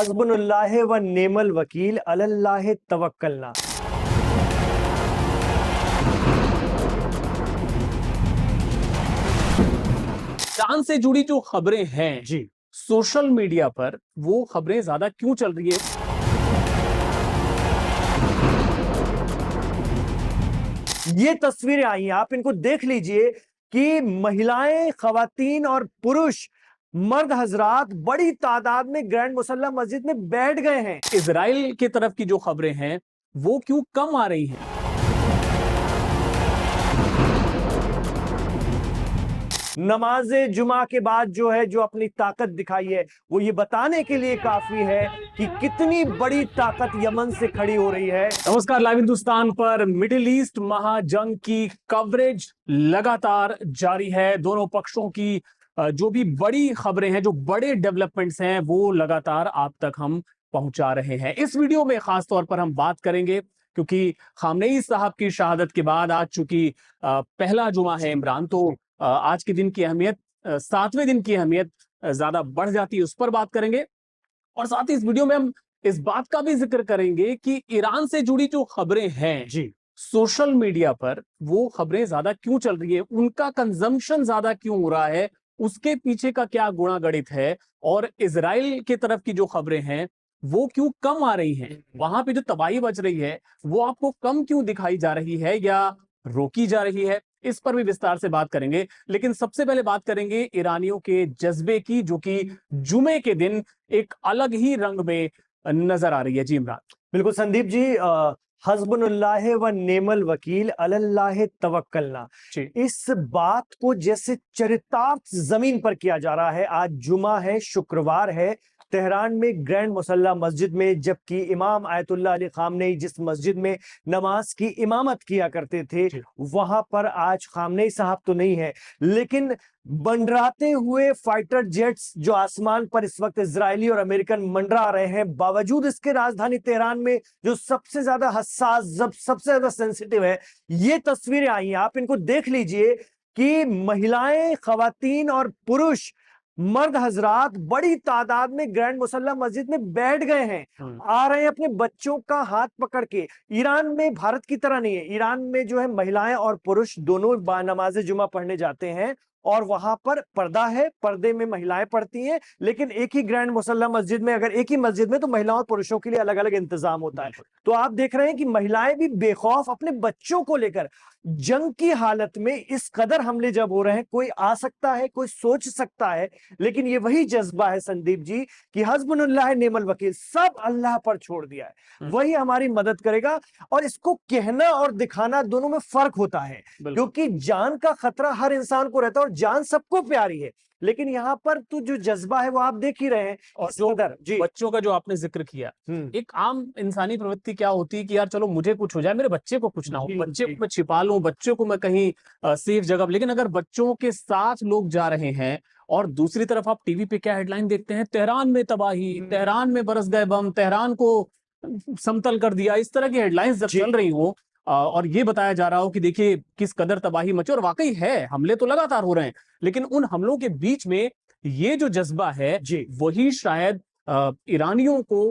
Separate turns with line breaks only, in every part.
हस्बुनुल्लाह व नेमल वकील अलल्लाह तवक्कलना।
चांद से जुड़ी जो खबरें हैं
जी,
सोशल मीडिया पर, वो खबरें ज्यादा क्यों चल रही है?
ये तस्वीरें आई हैं, आप इनको देख लीजिए कि महिलाएं, खवातीन और पुरुष, मर्द हजरात बड़ी तादाद में ग्रैंड मुसल्ला मस्जिद में बैठ गए हैं।
इजराइल की तरफ की जो खबरें हैं वो क्यों कम आ रही हैं?
नमाज जुमा के बाद जो अपनी ताकत दिखाई है, वो ये बताने के लिए काफी है कि कितनी बड़ी ताकत यमन से खड़ी हो रही है।
नमस्कार, लाइव हिंदुस्तान पर मिडिल ईस्ट महाजंग की कवरेज लगातार जारी है। दोनों पक्षों की जो भी बड़ी खबरें हैं, जो बड़े डेवलपमेंट्स हैं, वो लगातार आप तक हम पहुंचा रहे हैं। इस वीडियो में खास तौर पर हम बात करेंगे क्योंकि खामनेई साहब की शहादत के बाद आज चूंकि पहला जुमा है इमरान, तो आज के दिन की अहमियत, 7वें दिन की अहमियत ज्यादा बढ़ जाती है। उस पर बात करेंगे और साथ ही इस वीडियो में हम इस बात का भी जिक्र करेंगे कि ईरान से जुड़ी जो खबरें हैं
जी,
सोशल मीडिया पर, वो खबरें ज्यादा क्यों चल रही है, उनका कंजम्पशन ज्यादा क्यों हो रहा है, उसके पीछे का क्या गुणा गणित है, और इजराइल की तरफ की जो खबरें हैं वो क्यों कम आ रही हैं, वहां पे जो तबाही बच रही है वो आपको कम क्यों दिखाई जा रही है या रोकी जा रही है, इस पर भी विस्तार से बात करेंगे। लेकिन सबसे पहले बात करेंगे ईरानियों के जज्बे की, जो कि जुमे के दिन एक अलग ही रंग में नजर आ रही है। जी इमरान।
बिल्कुल संदीप जी, हस्बुनुल्लाह व नेमल वकील अलल्लाह तवक्कलना,
जी
इस बात को जैसे चरितार्थ जमीन पर किया जा रहा है। आज जुमा है, शुक्रवार है, तेहरान में ग्रैंड मुसल्ला मस्जिद में, जबकि इमाम आयतुल्लाह अली खामनेई जिस मस्जिद में नमाज की इमामत किया करते थे,
जी
वहां पर आज खामनेई साहब तो नहीं है, लेकिन मंडराते हुए फाइटर जेट्स जो आसमान पर इस वक्त इजरायली और अमेरिकन मंडरा रहे हैं, बावजूद इसके राजधानी तेहरान में जो सबसे ज्यादा हसास, जब सबसे ज्यादा सेंसिटिव है, ये तस्वीरें आई हैं, आप इनको देख लीजिए कि महिलाएं, खवातीन और पुरुष, मर्द हजरात बड़ी तादाद में ग्रैंड मुसल्ला मस्जिद में बैठ गए हैं, आ रहे हैं अपने बच्चों का हाथ पकड़ के। ईरान में भारत की तरह नहीं है, ईरान में जो है महिलाएं और पुरुष दोनों नमाज जुमा पढ़ने जाते हैं और वहां पर पर्दा है, पर्दे में महिलाएं पढ़ती हैं, लेकिन एक ही ग्रैंड मुसल्ला मस्जिद में, अगर एक ही मस्जिद में, तो महिलाओं और पुरुषों के लिए अलग अलग इंतजाम होता है। तो आप देख रहे हैं कि महिलाएं भी बेखौफ अपने बच्चों को लेकर जंग की हालत में, इस कदर हमले जब हो रहे हैं, कोई आ सकता है, कोई सोच सकता है, लेकिन ये वही जज्बा है संदीप जी कि हस्बुनुल्लाह नेमल वकील, सब अल्लाह पर छोड़ दिया है, वही हमारी मदद करेगा। और इसको कहना और दिखाना दोनों में फर्क होता है, क्योंकि जान का खतरा हर इंसान को रहता है और जान सबको प्यारी है, लेकिन यहां पर तो जो जज्बा है वो आप देख ही रहे हैं।
और जो
जी,
बच्चों का जो आपने जिक्र किया, एक आम इंसानी प्रवृत्ति क्या होती है कि यार चलो मुझे कुछ हो जाए, मेरे बच्चे को कुछ ना हो,
जी,
बच्चे
जी,
को मैं छिपा लूं, बच्चे को मैं कहीं सेफ जगह। लेकिन अगर बच्चों के साथ लोग जा रहे हैं और दूसरी तरफ आप टीवी पे क्या हेडलाइन देखते हैं, तेहरान में तबाही, तेहरान में बरस गए बम, तेहरान को समतल कर दिया, इस तरह की हेडलाइंस जब
जी,
चल रही हो और ये बताया जा रहा हो कि देखिए किस कदर तबाही मची, और वाकई है, हमले तो लगातार हो रहे हैं, लेकिन उन हमलों के बीच में ये जो जज्बा है
जी,
वही शायद ईरानियों को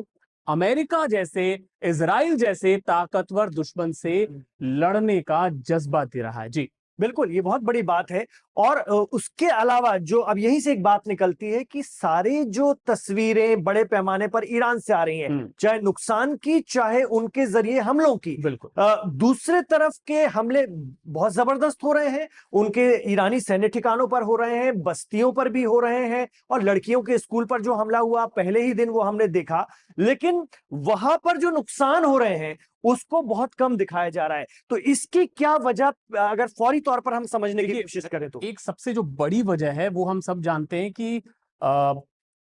अमेरिका जैसे, इजराइल जैसे ताकतवर दुश्मन से लड़ने का जज्बा दे रहा है। जी
बिल्कुल, ये बहुत बड़ी बात है। और उसके अलावा जो अब यहीं से एक बात निकलती है कि सारी जो तस्वीरें बड़े पैमाने पर ईरान से आ रही हैं, चाहे नुकसान की, चाहे उनके जरिए हमलों की,
बिल्कुल।
दूसरे तरफ के हमले बहुत जबरदस्त हो रहे हैं, उनके ईरानी सैन्य ठिकानों पर हो रहे हैं, बस्तियों पर भी हो रहे हैं, और लड़कियों के स्कूल पर जो हमला हुआ पहले ही दिन वो हमने देखा, लेकिन वहां पर जो नुकसान हो रहे हैं उसको बहुत कम दिखाया जा रहा है। तो इसकी क्या वजह, अगर फौरी तौर पर हम समझने की कोशिश करें तो?
एक सबसे जो बड़ी वजह है वो हम सब जानते हैं कि अ,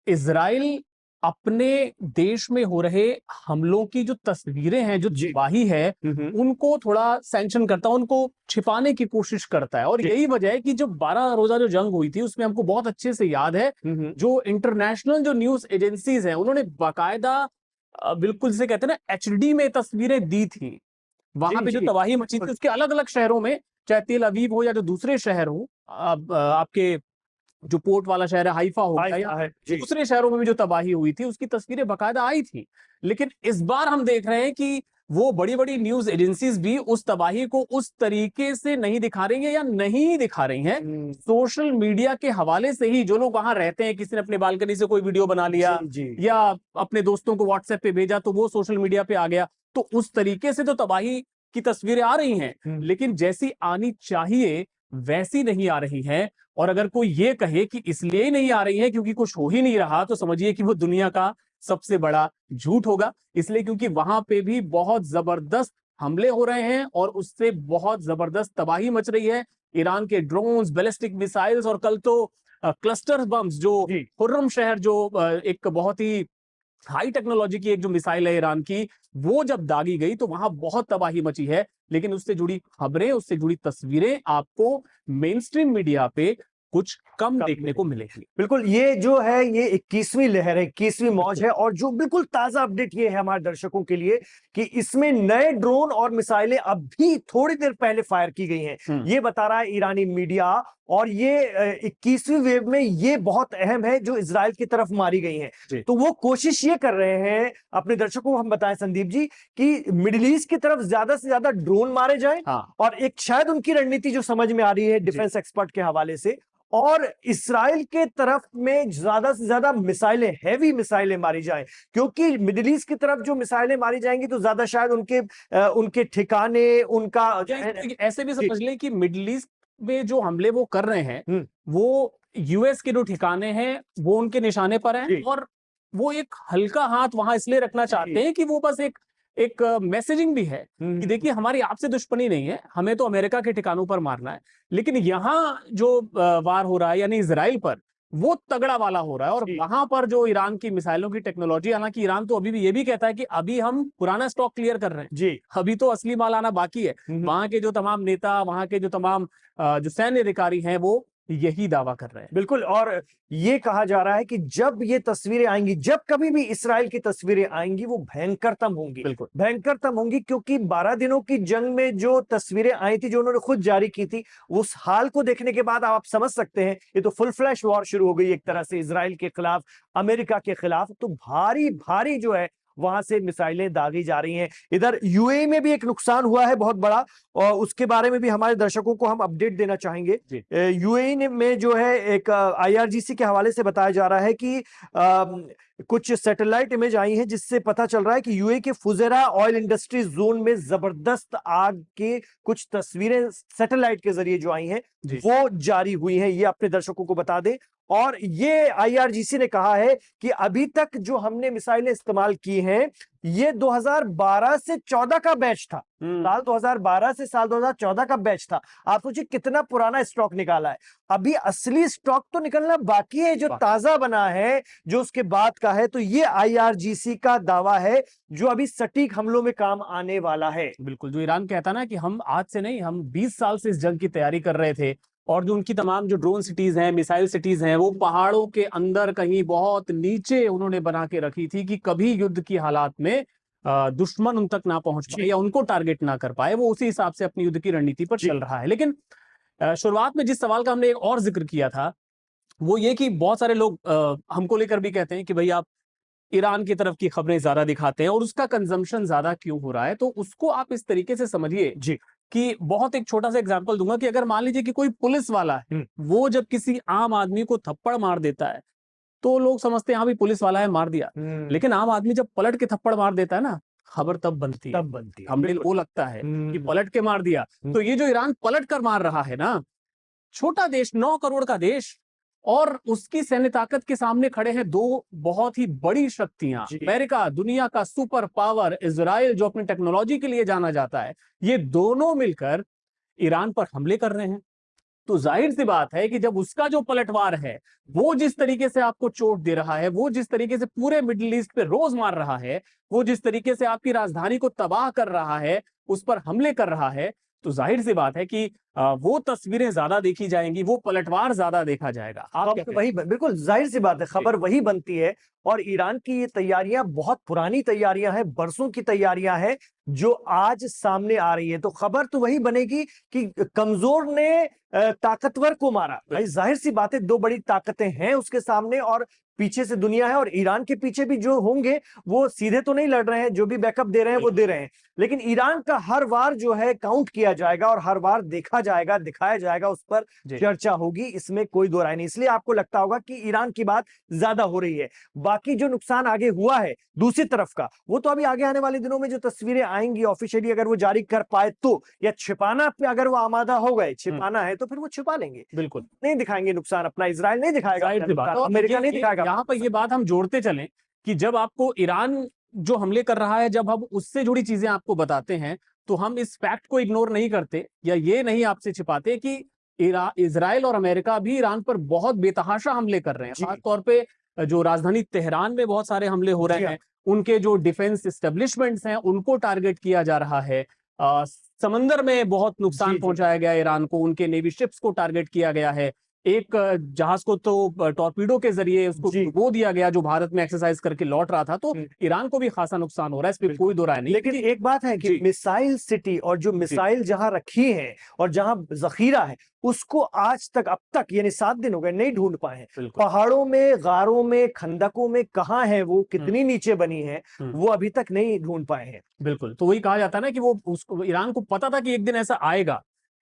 इजराइल अपने देश में हो रहे हमलों की जो तस्वीरें हैं, जो
जी।
तबाही है, उनको थोड़ा सैंक्शन करता है, उनको छिपाने की कोशिश करता है। और
जी।
यही वजह है कि जो 12 रोजा जो जंग हुई थी उसमें हमको बहुत अच्छे से याद है, जो इंटरनेशनल जो न्यूज एजेंसीज हैं उन्होंने बाकायदा बिल्कुल जिसे कहते हैं ना एचडी में तस्वीरें दी थी। वहां
जी,
पे जो
जी।
तबाही मची थी उसके अलग अलग शहरों में, चाहे तेल अवीव हो या जो दूसरे शहर हो, आपके जो पोर्ट वाला शहर है हाइफा हो गया या दूसरे शहरों में भी जो तबाही हुई थी उसकी तस्वीरें बकायदा आई थी। लेकिन इस बार हम देख रहे हैं कि वो बड़ी बड़ी न्यूज एजेंसीज भी उस तबाही को उस तरीके से नहीं दिखा रही है या नहीं दिखा रही हैं। सोशल मीडिया के हवाले से ही जो लोग वहां रहते हैं, किसी ने अपने बालकनी से कोई वीडियो बना लिया या अपने दोस्तों को व्हाट्सएप पे भेजा तो वो सोशल मीडिया पे आ गया, तो उस तरीके से तो तबाही की तस्वीरें आ रही हैं, लेकिन जैसी आनी चाहिए वैसी नहीं आ रही हैं। और अगर कोई ये कहे कि इसलिए ही नहीं आ रही है क्योंकि कुछ हो ही नहीं रहा, तो समझिए कि वो दुनिया का सबसे बड़ा झूठ होगा। इसलिए क्योंकि वहां पे भी बहुत जबरदस्त हमले हो रहे हैं और उससे बहुत जबरदस्त तबाही मच रही है। ईरान के ड्रोन्स, बैलिस्टिक मिसाइल्स और कल तो क्लस्टर बम्स, जो खुर्रम शहर जो एक बहुत ही हाई टेक्नोलॉजी की एक जो मिसाइल है ईरान की, वो जब दागी गई तो वहां बहुत तबाही मची है। लेकिन उससे जुड़ी खबरें, उससे जुड़ी तस्वीरें आपको मेन स्ट्रीम मीडिया पे कुछ कम देखने को मिलेगी।
बिल्कुल, ये जो है ये 21वीं लहर है, 21वीं मौज है। और जो बिल्कुल ताजा अपडेट ये है हमारे दर्शकों के लिए कि इसमें नए ड्रोन और मिसाइलें अभी थोड़ी देर पहले फायर की गई हैं, ये बता रहा है ईरानी मीडिया। और ये 21वीं वेव में ये बहुत अहम है जो इजराइल की तरफ मारी गई हैं। तो वो कोशिश ये कर रहे हैं, अपने दर्शकों को हम बताएं संदीप जी, कि मिडिल ईस्ट की तरफ ज्यादा से ज्यादा ड्रोन मारे जाएं। और एक शायद उनकी रणनीति जो समझ में आ रही है डिफेंस एक्सपर्ट के हवाले से, और इस्राइल के तरफ में ज्यादा से ज्यादा मिसाइलें, हैवी मिसाइलें मारी जाए, क्योंकि मिडिल ईस्ट की तरफ जो मिसाइलें मारी जाएंगी तो ज्यादा शायद उनके ठिकाने, उनका
ऐसे भी समझ लें कि मिडिल ईस्ट में जो हमले वो कर रहे हैं वो यूएस के जो ठिकाने हैं वो उनके निशाने पर हैं, और वो एक हल्का हाथ वहां इसलिए रखना चाहते हैं कि वो बस एक मैसेजिंग भी है कि देखिए हमारी आपसे दुश्मनी नहीं है, हमें तो अमेरिका के ठिकानों पर मारना है। लेकिन यहां जो वार हो रहा है यानी इजराइल पर, वो तगड़ा वाला हो रहा है। और वहां पर जो ईरान की मिसाइलों की टेक्नोलॉजी, हालांकि ईरान तो अभी भी ये भी कहता है कि अभी हम पुराना स्टॉक क्लियर कर रहे हैं जी, अभी तो असली माल आना बाकी है। वहां के जो तमाम नेता, वहां के जो तमाम जो सैन्य अधिकारी हैं वो यही दावा कर रहे हैं।
बिल्कुल, और ये कहा जा रहा है कि जब ये तस्वीरें आएंगी, जब कभी भी इस्राइल की तस्वीरें आएंगी, वो भयंकरतम होंगी, बिल्कुल भयंकरतम होंगी। क्योंकि 12 दिनों की जंग में जो तस्वीरें आई थी, जो उन्होंने खुद जारी की थी, उस हाल को देखने के बाद आप समझ सकते हैं ये तो फुल फ्लैश वॉर शुरू हो गई एक तरह से इस्राइल के खिलाफ, अमेरिका के खिलाफ। तो भारी भारी जो है वहां से मिसाइलें दागी जा रही हैं। इधर यूएई में भी एक नुकसान हुआ है बहुत बड़ा, और उसके बारे में भी हमारे दर्शकों को हम अपडेट देना चाहेंगे। यूएई में जो है एक आईआरजीसी के हवाले से बताया जा रहा है कि कुछ सैटेलाइट इमेज आई हैं जिससे पता चल रहा है कि यूएई के फुजेरा ऑयल इंडस्ट्री जोन में जबरदस्त आग के कुछ तस्वीरें सैटेलाइट के जरिए जो आई हैं वो जारी हुई हैं, ये अपने दर्शकों को बता दें। और ये आईआरजीसी ने कहा है कि अभी तक जो हमने मिसाइलें इस्तेमाल की हैं ये 2012 से 14 का बैच था, साल 2012 से साल 2014 का बैच था। आप सोचिए कितना पुराना स्टॉक निकाला है। अभी असली स्टॉक तो निकलना बाकी है, जो ताजा बना है, जो उसके बाद का है। तो ये आईआरजीसी का दावा है जो अभी सटीक हमलों में काम आने वाला है।
बिल्कुल, जो ईरान कहता ना कि हम आज से नहीं, हम 20 साल से इस जंग की तैयारी कर रहे थे, और जो उनकी तमाम जो ड्रोन सिटीज हैं, मिसाइल सिटीज हैं, वो पहाड़ों के अंदर कहीं बहुत नीचे उन्होंने बना के रखी थी कि कभी युद्ध की हालात में दुश्मन उन तक ना पहुंच पाए या उनको टारगेट ना कर पाए। वो उसी हिसाब से अपनी युद्ध की रणनीति पर चल रहा है। लेकिन शुरुआत में जिस सवाल का हमने एक और जिक्र किया था वो ये कि बहुत सारे लोग हमको लेकर भी कहते हैं कि भाई आप ईरान की तरफ की खबरें ज्यादा दिखाते हैं और उसका कंजम्पशन ज्यादा क्यों हो रहा है। तो उसको आप इस तरीके से समझिए जी कि बहुत एक छोटा सा एग्जांपल दूंगा कि अगर मान लीजिए कि कोई पुलिस वाला है, वो जब किसी आम आदमी को थप्पड़ मार देता है तो लोग समझते हैं हाँ भी पुलिस वाला है मार दिया। लेकिन आम आदमी जब पलट के थप्पड़ मार देता है ना, खबर तब बनती है, हमने वो लगता है कि पलट के मार दिया। तो ये जो ईरान पलट कर मार रहा है ना, छोटा देश, 9 करोड़ का देश, और उसकी सैन्य ताकत के सामने खड़े हैं दो बहुत ही बड़ी शक्तियां, अमेरिका दुनिया का सुपर पावर, इजराइल जो अपनी टेक्नोलॉजी के लिए जाना जाता है, ये दोनों मिलकर ईरान पर हमले कर रहे हैं। तो जाहिर सी बात है कि जब उसका जो पलटवार है, वो जिस तरीके से आपको चोट दे रहा है, वो जिस तरीके से पूरे मिडिल ईस्ट पे रोज मार रहा है, वो जिस तरीके से आपकी राजधानी को तबाह कर रहा है, उस पर हमले कर रहा है, तो जाहिर सी बात है कि वो तस्वीरें ज्यादा देखी जाएंगी, वो पलटवार ज्यादा देखा जाएगा। आप क्या
खबर वही बिल्कुल जाहिर सी बात है, खबर वही बनती है। और ईरान की ये तैयारियां बहुत पुरानी तैयारियां हैं, बरसों की तैयारियां हैं जो आज सामने आ रही है। तो खबर तो वही बनेगी कि कमजोर ने ताकतवर को मारा। भाई जाहिर सी बात है, दो बड़ी ताकतें हैं उसके सामने और पीछे से दुनिया है। और ईरान के पीछे भी जो होंगे वो सीधे तो नहीं लड़ रहे हैं, जो भी बैकअप दे रहे हैं वो दे रहे हैं, लेकिन ईरान का हर वार जो है काउंट किया जाएगा और हर वार देखा जाएगा, दिखाया जाएगा, उस पर चर्चा होगी, इसमें कोई दो राय नहीं। इसलिए आपको लगता होगा कि ईरान की बात ज्यादा हो रही है। बाकी जो नुकसान आगे हुआ है दूसरी तरफ का, वो तो अभी आगे आने वाले दिनों में जो तस्वीरें आएंगी ऑफिशियली, अगर वो जारी कर पाए तो, या छिपाना पे अगर वो आमादा हो गए, छिपाना है तो फिर वो छिपा लेंगे।
बिल्कुल
नहीं दिखाएंगे नुकसान अपना, इजराइल नहीं दिखाएगा, अमेरिका नहीं दिखाएगा।
यहाँ पर ये बात हम जोड़ते चलें कि जब आपको ईरान जो हमले कर रहा है, जब हम उससे जुड़ी चीजें आपको बताते हैं, तो हम इस फैक्ट को इग्नोर नहीं करते या ये नहीं आपसे छिपाते कि इजराइल और अमेरिका भी ईरान पर बहुत बेतहाशा हमले कर रहे हैं। खासतौर पे जो राजधानी तेहरान में बहुत सारे हमले हो रहे हैं, उनके जो डिफेंस एस्टेब्लिशमेंट्स हैं उनको टारगेट किया जा रहा है। समंदर में बहुत नुकसान पहुंचाया गया ईरान को, उनके नेवी शिप्स को टारगेट किया गया है। एक जहाज को तो टॉर्पीडो के जरिए उसको डुबो दिया गया जो भारत में एक्सरसाइज करके लौट रहा था। तो ईरान को भी खासा नुकसान हो रहा है, इस पर कोई दो राय नहीं।
लेकिन एक बात है कि मिसाइल सिटी और जो मिसाइल जहां रखी है और जहां जखीरा है, उसको आज तक, अब तक यानी 7 दिन हो गए, नहीं ढूंढ पाए हैं। पहाड़ों में, गारों में, खंदकों में कहां है वो, कितनी नीचे बनी है, वो अभी तक नहीं ढूंढ पाए हैं।
बिल्कुल, तो वही कहा जाता है ना कि वो उसको, ईरान को पता था कि एक दिन ऐसा आएगा।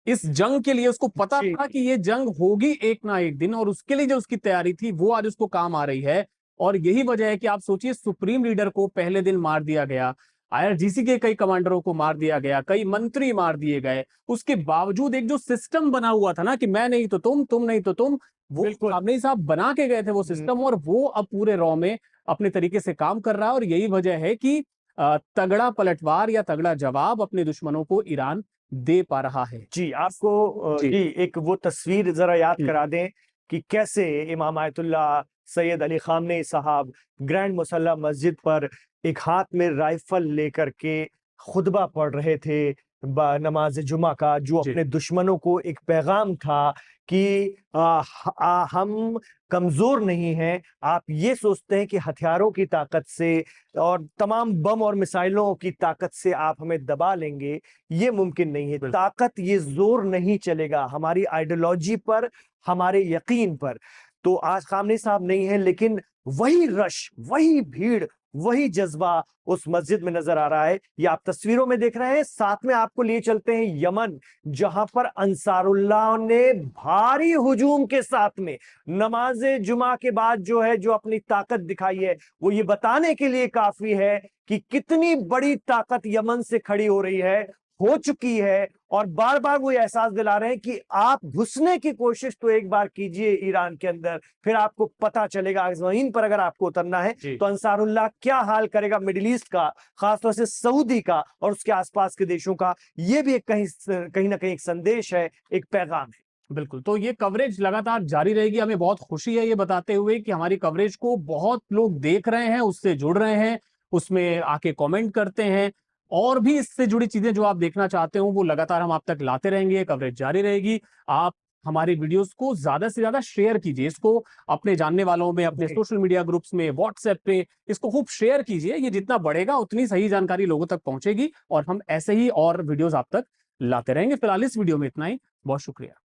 इस जंग के लिए उसको पता था कि ये जंग होगी एक ना एक दिन, और उसके लिए जो उसकी तैयारी थी वो आज उसको काम आ रही है। और यही वजह है कि आप सोचिए, सुप्रीम लीडर को पहले दिन मार दिया गया, आईआरजीसी के कई कमांडरों को मार दिया गया, कई मंत्री मार दिए गए। उसके बावजूद एक जो सिस्टम बना हुआ था ना कि मैं नहीं तो तुम नहीं तो तुम, वो खामनेई साहब बना के गए थे वो सिस्टम, और वो अब पूरे रॉ में अपने तरीके से काम कर रहा है। और यही वजह है कि तगड़ा पलटवार या तगड़ा जवाब अपने दुश्मनों को ईरान दे पा रहा है।
जी, आपको जी एक वो तस्वीर जरा याद करा दें कि कैसे इमाम आयतुल्लाह सैयद अली खामनेई साहब ग्रैंड मुसल्ला मस्जिद पर एक हाथ में राइफल लेकर के खुतबा पढ़ रहे थे नमाज जुमा का, जो अपने दुश्मनों को एक पैगाम था कि हम कमजोर नहीं हैं। आप ये सोचते हैं कि हथियारों की ताकत से और तमाम बम और मिसाइलों की ताकत से आप हमें दबा लेंगे, ये मुमकिन नहीं है। ताकत, ये जोर नहीं चलेगा हमारी आइडियोलॉजी पर, हमारे यकीन पर। तो आज खामनेई साहब नहीं है, लेकिन वही रश, वही भीड़, वही जज्बा उस मस्जिद में नजर आ रहा है। ये आप तस्वीरों में देख रहे हैं। साथ में आपको लिए चलते हैं यमन, जहां पर अंसारुल्लाह ने भारी हुजूम के साथ में नमाज जुमा के बाद जो है, जो अपनी ताकत दिखाई है, वो ये बताने के लिए काफी है कि कितनी बड़ी ताकत यमन से खड़ी हो रही है, हो चुकी है। और बार बार वो एहसास दिला रहे हैं कि आप घुसने की कोशिश तो एक बार कीजिए ईरान के अंदर, फिर आपको पता चलेगा। जमीन पर अगर आपको उतरना है तो अंसारुल्लाह क्या हाल करेगा मिडिल ईस्ट का, खासतौर से सऊदी का और उसके आसपास के देशों का। ये भी एक कहीं ना कहीं एक संदेश है, एक पैगाम है।
बिल्कुल, तो ये कवरेज लगातार जारी रहेगी। हमें बहुत खुशी है ये बताते हुए कि हमारी कवरेज को बहुत लोग देख रहे हैं, उससे जुड़ रहे हैं, उसमें आके कमेंट करते हैं। और भी इससे जुड़ी चीजें जो आप देखना चाहते हो वो लगातार हम आप तक लाते रहेंगे, कवरेज जारी रहेगी। आप हमारी वीडियोस को ज्यादा से ज्यादा शेयर कीजिए, इसको अपने जानने वालों में, अपने सोशल मीडिया ग्रुप्स में, व्हाट्सएप पे इसको खूब शेयर कीजिए। ये जितना बढ़ेगा उतनी सही जानकारी लोगों तक पहुंचेगी और हम ऐसे ही और वीडियोस आप तक लाते रहेंगे। फिलहाल इस वीडियो में इतना ही, बहुत शुक्रिया।